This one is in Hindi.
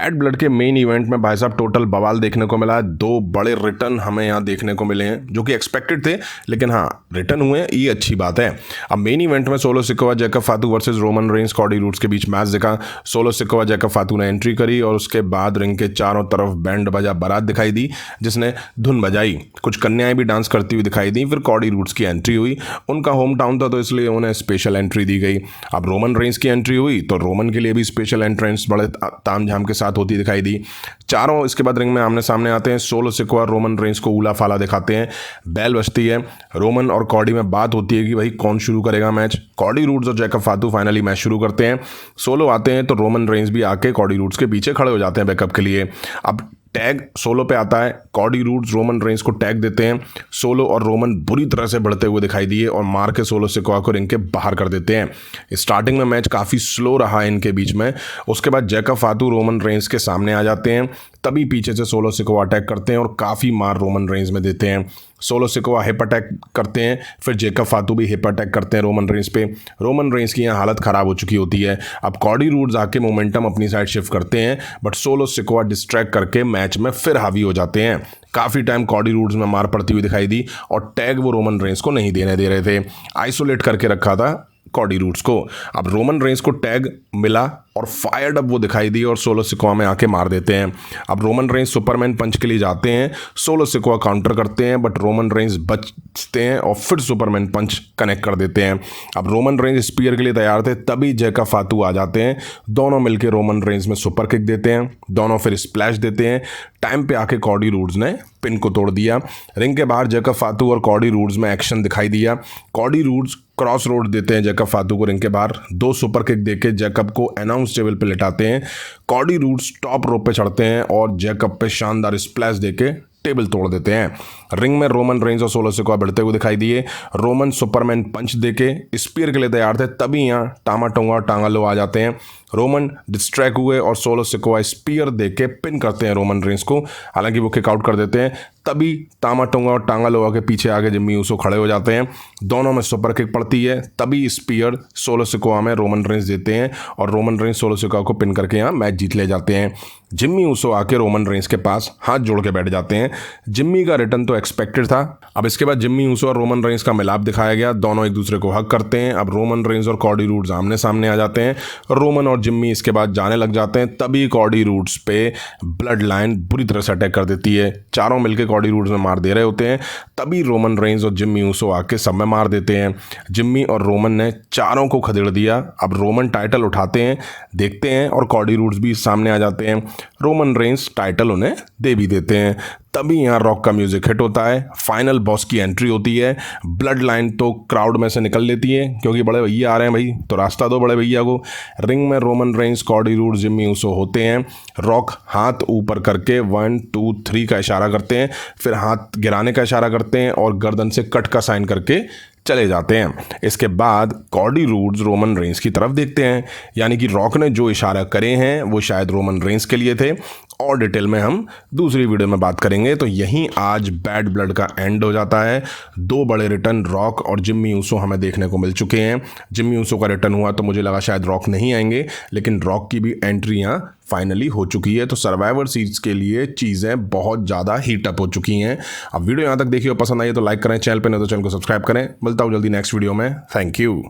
बैड ब्लड के मेन इवेंट में भाई साहब टोटल बवाल देखने को मिला है। दो बड़े रिटर्न हमें यहाँ देखने को मिले हैं जो कि एक्सपेक्टेड थे, लेकिन हाँ रिटर्न हुए हैं, ये अच्छी बात है। अब मेन इवेंट में Solo Sikoa Jacob Fatu versus Roman Reigns Cody Rhodes के बीच मैच दिखा। सोलो सिकोवा जैकब फातू ने एंट्री करी और उसके बाद रिंग के चारों तरफ बैंड बजा बारात दिखाई दी जिसने धुन बजाई। कुछ कन्याएं भी डांस करती हुई दिखाई दी। फिर कॉडी रूड्स की एंट्री हुई। उनका होम टाउन था तो इसलिए उन्हें स्पेशल एंट्री दी गई। अब रोमन रेंस की एंट्री हुई तो रोमन के लिए भी स्पेशल एंट्रेंस बड़े तामझाम के साथ होती दिखाई दी। चारों इसके बाद रिंग में आमने सामने आते हैं। सोलो सिकोवा रोमन रेंस को उला फाला दिखाते हैं। बेल बजती है। रोमन और कॉडी में बात होती है कि भाई कौन शुरू करेगा मैच। कॉडी रूड्स और जैकब फातू फाइनली मैच शुरू करते हैं। सोलो आते हैं तो रोमन रेंस भी आके कॉडी रूड्स के पीछे खड़े हो जाते हैं बैकअप के लिए। अब टैग सोलो पे आता है। कॉडी रूड्स रोमन रेंस को टैग देते हैं। सोलो और रोमन बुरी तरह से बढ़ते हुए दिखाई दिए और मार के सोलो सिकोवा को रिंग के बाहर कर देते हैं। स्टार्टिंग में मैच काफ़ी स्लो रहा इनके बीच में। उसके बाद जैकब फातू रोमन रेंस के सामने आ जाते हैं। तभी पीछे से सोलो सिकोवा अटैक करते हैं और काफ़ी मार रोमन रेंस में देते हैं। सोलो सिकोवा हिप अटैक करते हैं। फिर जैकब फातू भी हिप अटैक करते हैं रोमन रेंस पे। रोमन रेंस की यहाँ हालत ख़राब हो चुकी होती है। अब कॉडी रूड्स आके मोमेंटम अपनी साइड शिफ्ट करते हैं, बट सोलो सिकोवा डिस्ट्रैक्ट करके मैच में फिर हावी हो जाते हैं। काफ़ी टाइम कॉडी रूड्स में मार पड़ती हुई दिखाई दी और टैग वो रोमन रेंस को नहीं देने दे रहे थे। आइसोलेट करके रखा था कॉडी रूड्स को। अब रोमन रेंस को टैग मिला और फायर्ड अप वो दिखाई दी और सोलो सिकोवा में आके मार देते हैं। अब रोमन रेंस सुपरमैन पंच के लिए जाते हैं। सोलो सिकोवा काउंटर करते हैं, बट रोमन रेंस बचते हैं और फिर सुपरमैन पंच कनेक्ट कर देते हैं। अब रोमन रेंस स्पीयर के लिए तैयार थे, तभी जैकब फातू आ जाते हैं। दोनों मिलकर रोमन रेंस में सुपर किक देते हैं। दोनों फिर स्प्लैश देते हैं। टाइम पे आके कॉडी रूड्स ने पिन को तोड़ दिया। रिंग के बाहर जैकब फातू और कॉडी रूड्स में एक्शन दिखाई दिया। कॉडी रूड्स क्रॉस रोड देते हैं जैकब फातू को रिंग के बाहर। दो सुपर किक देके जैकब को अनाउंस टेबल पे लेटाते हैं। कॉडी रूड्स टॉप रोप पे चढ़ते हैं और जैकब पे शानदार स्प्लैश देके टेबल तोड़ देते हैं। रिंग में रोमन रेंस और सोलो सिकोवा बढ़ते हुए दिखाई दिए। रोमन सुपरमैन पंच देके स्पीयर के लिए तैयार थे, तभी यहाँ टामा टोंगा टांगालो आ जाते हैं। रोमन डिस्ट्रैक्ट हुए और सोलो सिकोवा स्पीयर देके पिन करते हैं रोमन रेंस को, हालांकि वो किक आउट कर देते हैं। तभी टामा टोंगा और टांगालोआ के पीछे आगे जिम्मी ऊसो खड़े हो जाते हैं। दोनों में सुपर किक पड़ती है। तभी स्पीयर सोलो सिकोवा में रोमन रेंस देते हैं और रोमन रेंस सोलो सिकोवा को पिन करके यहाँ मैच जीत ले जाते हैं। जिम्मी ऊसो आके रोमन रेंस के पास हाथ जोड़ के बैठ जाते हैं। जिम्मी का रिटर्न तो एक्सपेक्टेड था। अब इसके बाद जिम्मी ऊसो और रोमन रेंस का मिलाप दिखाया गया। दोनों एक दूसरे को हक करते हैं। अब रोमन रेंस और कॉडी रूड्स आमने सामने आ जाते हैं। रोमन और जिम्मी इसके बाद जाने लग जाते हैं। तभी कॉडी रूड्स पे ब्लड लाइन बुरी तरह से अटैक कर देती है। चारों मिलकर कॉडी रूड्स में मार दे रहे होते हैं। तभी रोमन रेंस और जिम्मी ऊसो आके सब में मार देते हैं। जिम्मी और रोमन ने चारों को खदेड़ दिया। अब रोमन टाइटल उठाते हैं, देखते हैं और कॉडी रूड्स भी सामने आ जाते हैं। रोमन रेंस टाइटल उन्हें दे भी देते हैं। तभी यहाँ रॉक का म्यूजिक हिट होता है। फाइनल बॉस की एंट्री होती है। ब्लड लाइन तो क्राउड में से निकल लेती है क्योंकि बड़े भैया आ रहे हैं भाई, तो रास्ता दो बड़े भैया को। रिंग में Roman Reigns Cody roads Jimmy Uso होते हैं। रॉक हाथ ऊपर करके 1 2 3 का इशारा करते हैं, फिर हाथ गिराने का इशारा करते हैं और गर्दन से कट का साइन करके चले जाते हैं। इसके बाद कॉडी रूड्स रोमन रेंस की तरफ देखते हैं, यानी कि रॉक ने जो इशारा करे हैं वो शायद रोमन रेंस के लिए थे। और डिटेल में हम दूसरी वीडियो में बात करेंगे। तो यहीं आज बैड ब्लड का एंड हो जाता है। दो बड़े रिटर्न रॉक और जिम्मी ऊसो हमें देखने को मिल चुके हैं। जिम्मी ऊसो का रिटर्न हुआ तो मुझे लगा शायद रॉक नहीं आएंगे, लेकिन रॉक की भी एंट्री यहाँ फाइनली हो चुकी है। तो सर्वाइवर सीरीज के लिए चीज़ें बहुत ज़्यादा हीट अप हो चुकी हैं। अब वीडियो यहाँ तक देखिए और पसंद आई तो लाइक करें, चैनल पर नहीं तो चैनल को सब्सक्राइब करें। मिलता हूँ जल्दी नेक्स्ट वीडियो में। Thank you.